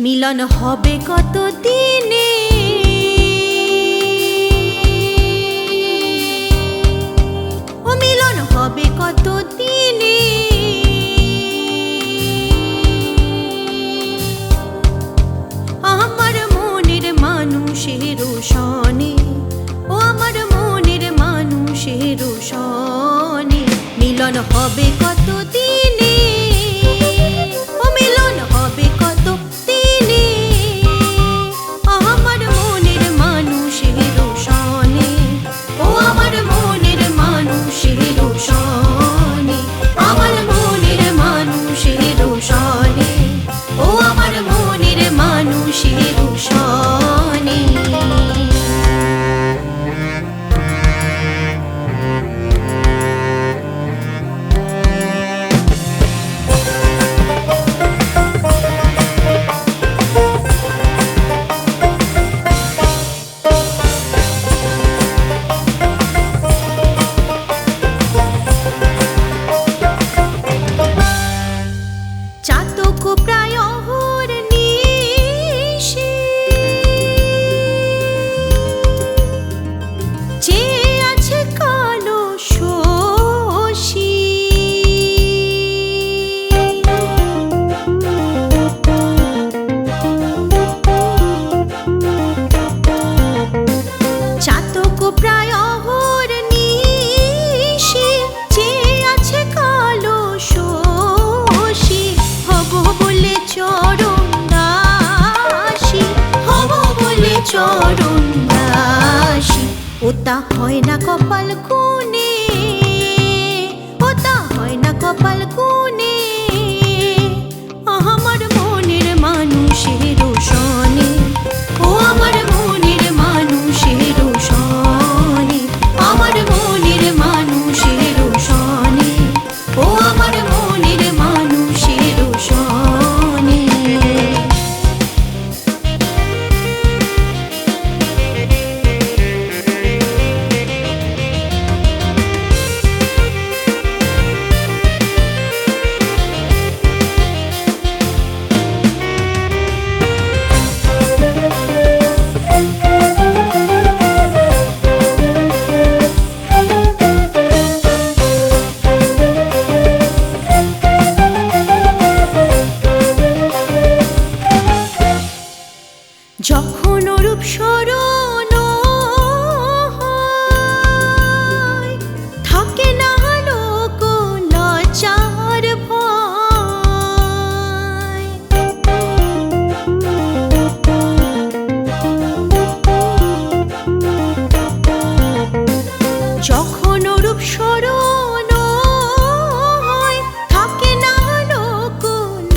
মিলন হবে কত দিনে, ও মিলন হবে কত দিনে। আমার মনের মানুষের সনে, ও আমার মনের মানুষের সনে মিলন হবে কত দিনে, ও মিলন হবে কত দিনে। আমার মনের মানুষের সনে, ও আমার মনের মানুষের সনে, আমার মনের মানুষের সনে, ও আমার মনের মানুষের সনে। চাতক প্রায় অহর্নিশি চেয়ে আছে কালো শশী, চাতক প্রায় অহর্নিশি চেয়ে আছে কালো শশী। হব বলে চরণ দাসী, হব বলে চরণ দাসী। ওটা হয় না কপাল গুনে, ওটা হয় না কপাল গুনে। আমার মনের মানুষের সনে, ও আমার মনের মানুষের সনে, আমার মনের মানুষের সনে, ও আমার মনের মানুষের সনে। যখন রূপ স্মরণ হয়, থাকে না লোক লজ্জার ভয়। যখন রূপ স্মরণ হয়, থাকে না লোক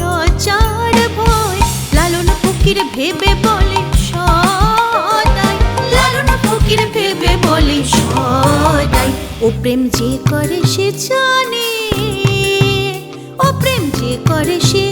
লজ্জার ভয়। লালন ফকির ভেবে বলে সদাই, লালন ফকির ভেবে বলে সদাই। ও প্রেম যে করে সে জানে, ও প্রেম যে করে সে